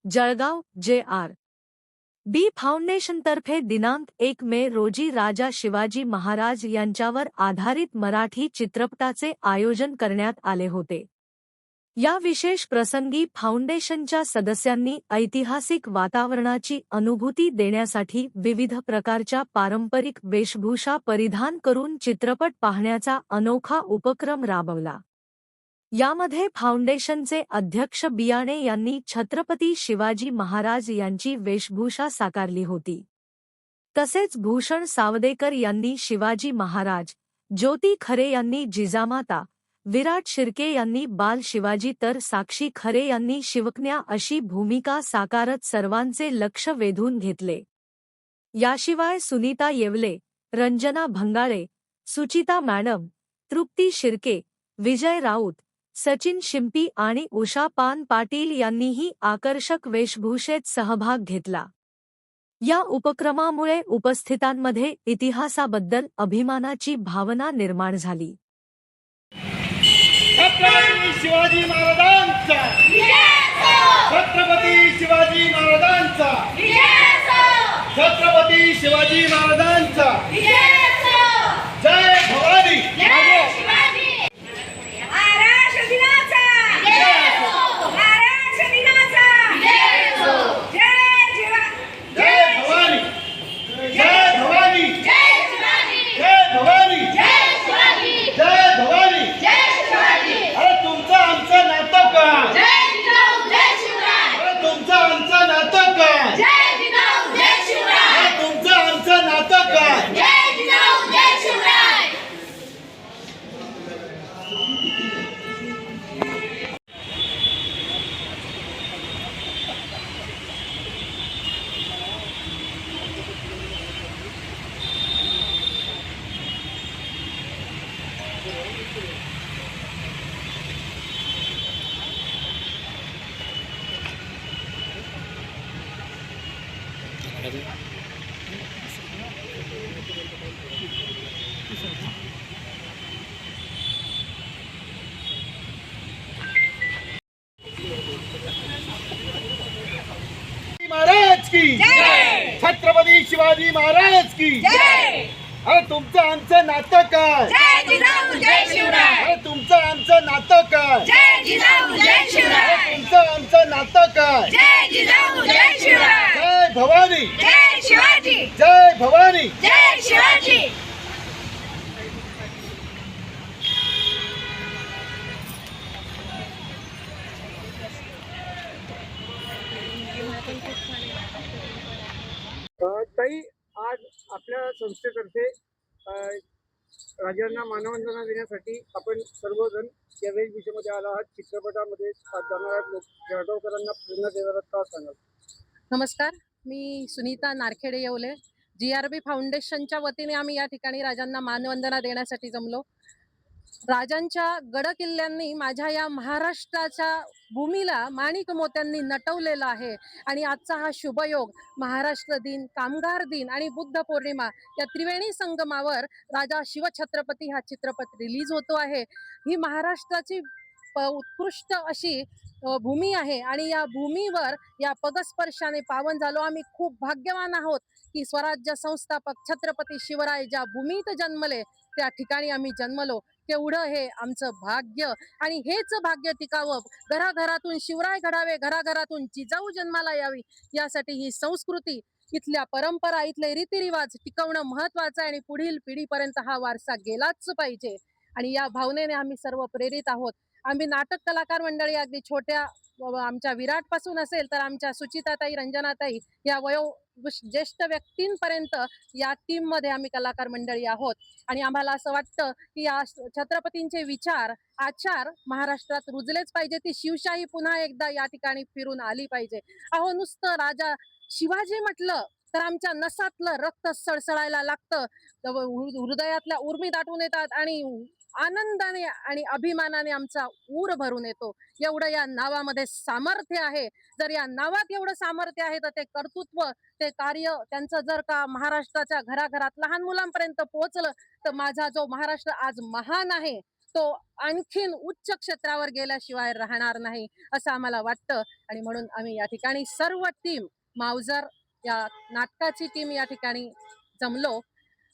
Jalgaon JR. बी फाउंडेशनतर्फे दिनांक 1 मे रोजी राजा शिवाजी महाराज यांच्यावर आधारित मराठी चित्रपटाचे आयोजन करण्यात आले होते। या विशेष प्रसंगी फाउंडेशनच्या सदस्यांनी ऐतिहासिक वातावरणाची अनुभूती देण्यासाठी विविध प्रकारच्या पारंपरिक वेशभूषा परिधान करून चित्रपट पाहण्याचा अनोखा उपक्रम राबवला। यामध्ये फाउंडेशनचे अध्यक्ष बियाणे यांनी छत्रपती शिवाजी महाराज यांची वेशभूषा साकारली होती। तसेच भूषण सावदेकर यांनी शिवाजी महाराज, ज्योती खरे यांनी जिजामाता, विराट शिर्के यांनी बाल शिवाजी तर साक्षी खरे यांनी शिवकन्या अशी भूमिका साकारत सर्वांचे लक्ष वेधून घेतले। याशिवाय सुनीता येवले, रंजना भंगाळे, सुचिता मॅडम, तृप्ती शिर्के, विजय राऊत, सचिन शिंपी आणि उषा पान पाटील यांनीही आकर्षक वेशभूषेत सहभाग घेतला। या उपक्रमामुळे उपस्थितांमध्ये इतिहासाबद्दल अभिमानाची भावना निर्माण झाली। छत्रपती शिवाजी महाराजांचा छत्रपती शिवाजी महाराजांचा छत्रपती शिवाजी महाराजांचा जय भवानी। महाराज की जय, छत्रपती शिवाजी महाराज की जय। अरे तुमचं आमचं नातं काय? जय जिजाऊ जय शिवराय। अरे तुमचं आमचं नातं काय? जय जिजाऊ जय शिवराय। तुमचं आमचं नातं काय? जय जिजाऊ जय शिवराय। जय भवानी। जय शिवाजी। जय भवानी। जय शिवाजी। ताई, आज आपल्या संस्थेतर्फे राजांना मानवंदना देण्यासाठी आपण सर्वजण या वेशभूषेमध्ये आला आहात। चित्रपटामध्ये जाणाऱ्या लोक जळगावकरांना प्रेरणा देणारा का सांगाल? नमस्कार, मी सुनीता नारखेडे येवले। GRB फाउंडेशनच्या वतीने आम्ही या ठिकाणी राजांना मानवंदना देण्यासाठी जमलो। राजांच्या गड किल्ल्यांनी माझ्या या महाराष्ट्राच्या भूमीला माणिक मोत्यांनी नटवलेला आहे आणि आजचा हा शुभयोग महाराष्ट्र दिन, कामगार दिन आणि बुद्ध पौर्णिमा या त्रिवेणी संगमावर राजा शिवछत्रपती हा चित्रपट रिलीज होतो आहे। ही महाराष्ट्राची उत्कृष्ट अशी भूमी आहे आणि या भूमीवर या पदस्पर्शाने पावन झालो। आम्ही खूप भाग्यवान आहोत की स्वराज्य संस्थापक छत्रपती शिवराय ज्या भूमीत जन्मले त्या ठिकाणी आम्ही जन्मलो। केवढं हे आमचं भाग्य आणि हेच भाग्य टिकावं, घराघरातून शिवराय घडावे, घराघरातून जिजाऊ जन्माला यावी, यासाठी ही संस्कृती, इथल्या परंपरा, इथले रीतिरिवाज टिकवणं महत्वाचं आहे आणि पुढील पिढीपर्यंत हा वारसा गेलाच पाहिजे आणि या भावनेने आम्ही सर्व प्रेरित आहोत। आम्ही नाटक कलाकार मंडळी अगदी छोट्या आमच्या विराट पासून असेल तर आमच्या सुचिताताई, रंजनाताई या ज्येष्ठ व्यक्तींपर्यंत या टीम मध्ये आम्ही कलाकार मंडळी आहोत आणि आम्हाला असं वाटतं की या छत्रपतींचे विचार, आचार महाराष्ट्रात रुजलेच पाहिजे। ती शिवशाही पुन्हा एकदा या ठिकाणी फिरून आली पाहिजे। अहो, नुसतं राजा शिवाजी म्हटलं तर आमच्या नसातलं रक्त सळसळायला लागतं, हृदयातल्या उर्मी दाटून येतात आणि आनंदाने आणि अभिमानाने आमचा ऊर भरून येतो। एवढं या नावामध्ये सामर्थ्य आहे। जर या नावात एवढं सामर्थ्य आहे तर ते कर्तृत्व, ते कार्य त्यांचं जर का महाराष्ट्राच्या घराघरात लहान मुलांपर्यंत पोहोचलं तर माझा जो महाराष्ट्र आज महान आहे तो आणखीन उच्च क्षेत्रावर गेल्याशिवाय राहणार नाही असं आम्हाला वाटतं. आणि म्हणून आम्ही या ठिकाणी सर्व टीम मावजर या नाटकाची टीम या ठिकाणी जमलो.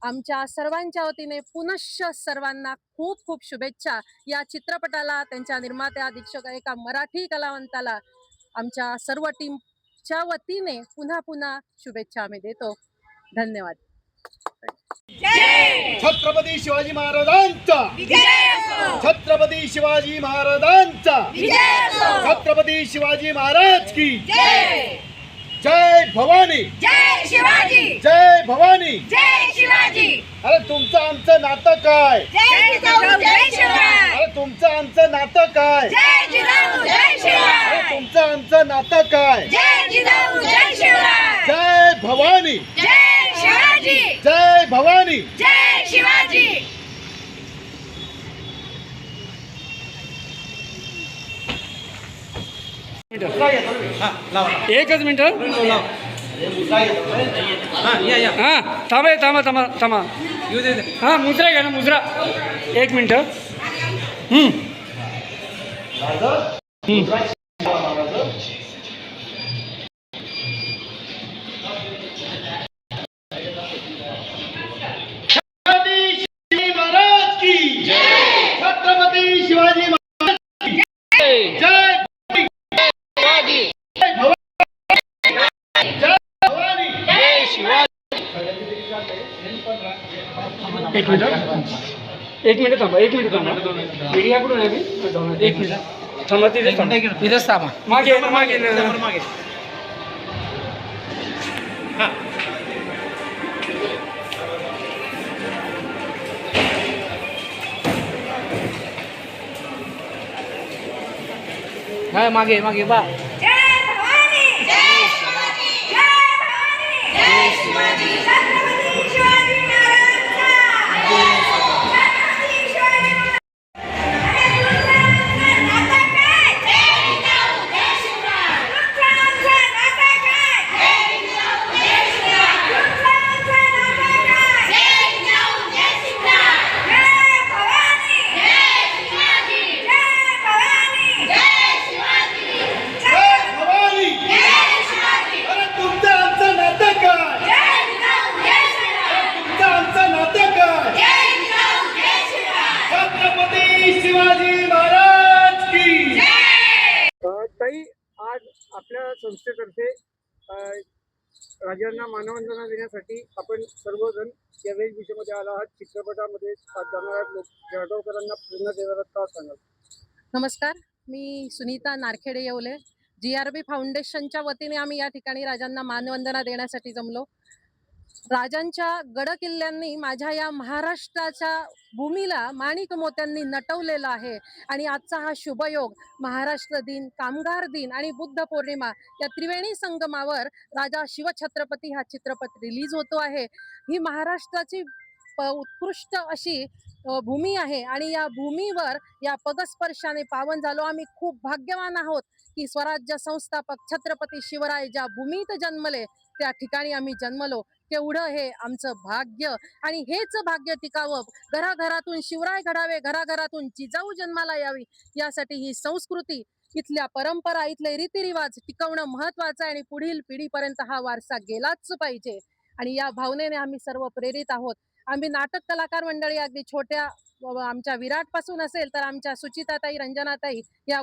आमच्या सर्वांच्या वतीने पुनश्च सर्वांना खूप खूप शुभेच्छा. या चित्रपटाला, त्यांच्या निर्मात्या, दिग्दर्शक, एका मराठी कलावंताला आमच्या सर्व टीमच्या वतीने पुन्हा पुन्हा शुभेच्छा आम्ही देतो. धन्यवाद. छत्रपती शिवाजी महाराजांचा विजय असो. छत्रपती शिवाजी महाराजांचा विजय असो. छत्रपती शिवाजी महाराज की जय. जय भवानी जय शिवाजी. जय भवानी. जय शिवाजी. अरे तुमचं आमचं नातं काय? जय जिजाऊ जय शिवराय. अरे तुमचं आमचं नातं काय? जय जिजाऊ जय अरे शिवराय. तुमचं आमचं नातं काय? जय जिजाऊ जय शिवराय. जय भवानी. जय शिवाजी. जय भवानी. जय शिवाजी. एकच मिनिट. हां थांबा थांबा थांबा थांबा. हां मुद्रा घ्या ना, मुद्रा. एक मिनिट. छत्रपती शिवाजी महाराज की जय. छत्रपती शिवाजी महाराज की जय. जय भवानी. जय भवानी. जय शिवाजी. एक मिनिट थांबा. एक मिनिट थांबा. मीडियाकडून आहे मी. एक मिनिट थांबा. तिथेच थांबा. मागे मागे मागे. हा मागे मागे बा. जय भवानी. जय शिवाजी. जय भवानी. जय शिवाजी. छत्रपती शिवाजी महाराजांचा. छत्रपती शिवाजी महाराजांचं नातं काय? जय जिजाऊ जय शिवराय. तुमचं आमचं नातं काय? जय जिजाऊ जय शिवराय. तुमचं आमचं नातं काय? जय जिजाऊ जय शिवराय. जय भवानी. जय शिवाजी. जय भवानी. जय शिवाजी. जय भवानी. जय शिवाजी. अरे तुमचं आमचं नातं काय? जय जिजाऊ जय शिवराय. तुमचं आमचं नातं काय? जय जिजाऊ जय शिवराय. छत्रपती शिवाजी महाराज की जय. ताई, आज आपल्या संस्थेतर्फे राजांना मानवंदना देण्यासाठी आपण सर्वजण या वेशभूषेमध्ये आला आहात. चित्रपटामध्ये जाणाऱ्या लोक जळगावकरांना प्रेरणा देणारा का सांगाल? नमस्कार, मी सुनीता नारखेडे येवले. GRB फाउंडेशनच्या वतीने आम्ही या ठिकाणी राजांना मानवंदना देण्यासाठी जमलो. राजांच्या गडकिल्ल्यांनी माझ्या या महाराष्ट्राच्या भूमीला माणिक मोत्यांनी नटवलेलं आहे. आणि आजचा हा शुभयोग, महाराष्ट्र दिन, कामगार दिन आणि बुद्ध पौर्णिमा या त्रिवेणी संगमावर राजा शिवछत्रपती हा चित्रपट रिलीज होतो आहे. ही महाराष्ट्राची उत्कृष्ट अशी भूमी आहे आणि या भूमीवर या पदस्पर्शाने पावन झालो. आम्ही खूप भाग्यवान आहोत की स्वराज्य संस्थापक छत्रपती शिवराय ज्या भूमीत जन्मले त्या ठिकाणी आम्ही जन्मलो. केवढं हे आमचं भाग्य. आणि हेच भाग्य टिकावं, घराघरातून शिवराय घडावे, घराघरातून जिजाऊ जन्माला यावी, यासाठी ही संस्कृती, इथल्या परंपरा, इथले रीतिरिवाज टिकवणं महत्वाचं आहे. आणि पुढील पिढीपर्यंत हा वारसा गेलाच पाहिजे. आणि या भावनेने आम्ही सर्व प्रेरित आहोत. आम्ही नाटक कलाकार मंडळी अगदी छोट्या आमच्या विराट पासून असेल तर आमच्या सुचिताताई, रंजनाताई या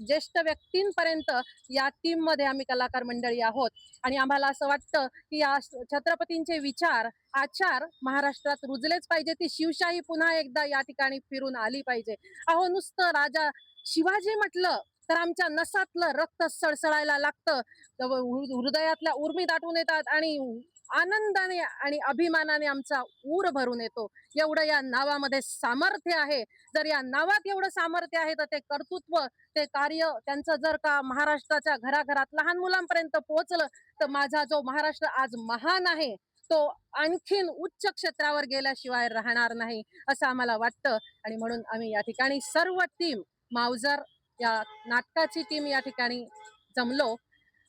ज्येष्ठ व्यक्तींपर्यंत या टीम मध्ये आम्ही कलाकार मंडळी आहोत. आणि आम्हाला असं वाटतं की या छत्रपतींचे विचार, आचार महाराष्ट्रात रुजलेच पाहिजे. ती शिवशाही पुन्हा एकदा या ठिकाणी फिरून आली पाहिजे. अहो, नुसतं राजा शिवाजी म्हटलं तर आमच्या नसातलं रक्त सळसळायला लागतं, हृदयातल्या उर्मी दाटून येतात आणि आनंदाने आणि अभिमानाने आमचा ऊर भरून येतो. एवढं या नावामध्ये सामर्थ्य आहे. जर या नावात एवढं सामर्थ्य आहे तर ते कर्तृत्व, ते कार्य त्यांचं जर का महाराष्ट्राच्या घराघरात लहान मुलांपर्यंत पोहोचलं तर माझा जो महाराष्ट्र आज महान आहे तो आणखीन उच्च क्षेत्रावर गेल्याशिवाय राहणार नाही असं आम्हाला वाटतं. आणि म्हणून आम्ही या ठिकाणी सर्व टीम मावजर या नाटकाची टीम या ठिकाणी जमलो.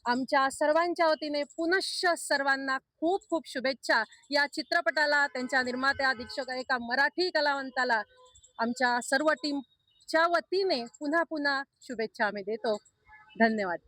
आमच्या सर्वांच्या वतीने पुनश्च सर्वांना खूप खूप शुभेच्छा. या चित्रपटाला, त्यांच्या निर्मात्या, दिग्दर्शक, एका मराठी कलावंताला आमच्या सर्व टीमच्या वतीने पुन्हा पुन्हा शुभेच्छा आम्ही देतो. धन्यवाद.